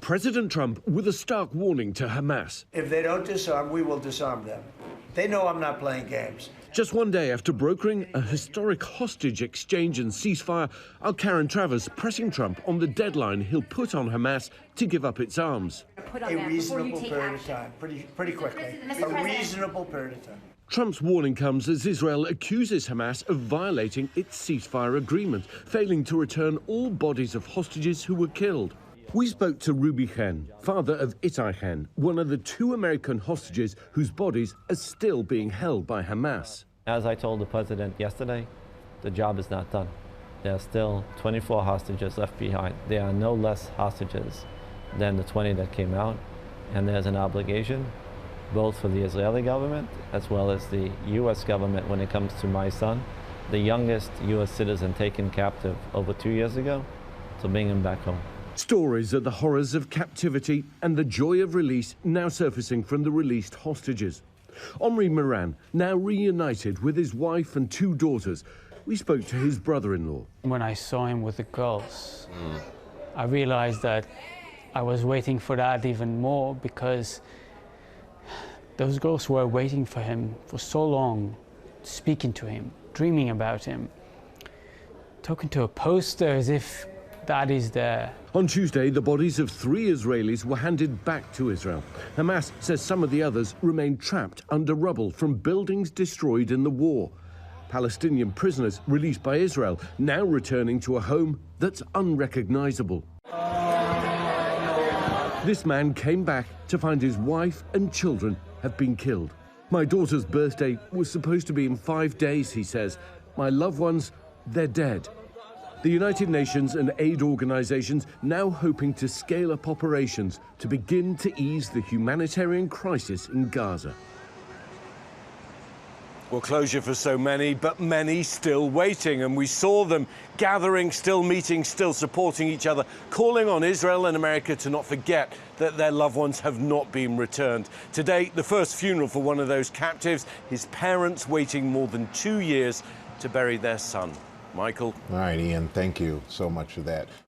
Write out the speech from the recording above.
President Trump with a stark warning to Hamas. If they don't disarm, we will disarm them. They know I'm not playing games. Just one day after brokering a historic hostage exchange and ceasefire, our Karen Travers pressing Trump on the deadline he'll put on Hamas to give up its arms. A reasonable period of time, pretty quickly. A reasonable period of time. Trump's warning comes as Israel accuses Hamas of violating its ceasefire agreement, failing to return all bodies of hostages who were killed. We spoke to Ruby Chen, father of Itai Chen, one of the 2 American hostages whose bodies are still being held by Hamas. As I told the president yesterday, the job is not done. There are still 24 hostages left behind. There are no less hostages than the 20 that came out, and there's an obligation both for the Israeli government as well as the U.S. government when it comes to my son, the youngest U.S. citizen taken captive over 2 years ago, to bring him back home. Stories of the horrors of captivity and the joy of release now surfacing from the released hostages. Omri Moran, now reunited with his wife and 2 daughters. We spoke to his brother-in-law. When I saw him with the girls, I realized that I was waiting for that even more, because those girls were waiting for him for so long, speaking to him, dreaming about him, talking to a poster as if that is there. On Tuesday, the bodies of 3 Israelis were handed back to Israel. Hamas says some of the others remain trapped under rubble from buildings destroyed in the war. Palestinian prisoners released by Israel now returning to a home that's unrecognizable. This man came back to find his wife and children have been killed. My daughter's birthday was supposed to be in 5 days, he says. My loved ones, they're dead. The United Nations and aid organizations now hoping to scale up operations to begin to ease the humanitarian crisis in Gaza. Well, closure for so many, but many still waiting. And we saw them gathering, still meeting, still supporting each other, calling on Israel and America to not forget that their loved ones have not been returned. Today, the first funeral for one of those captives, his parents waiting more than 2 years to bury their son. Michael. All right, Ian, thank you so much for that.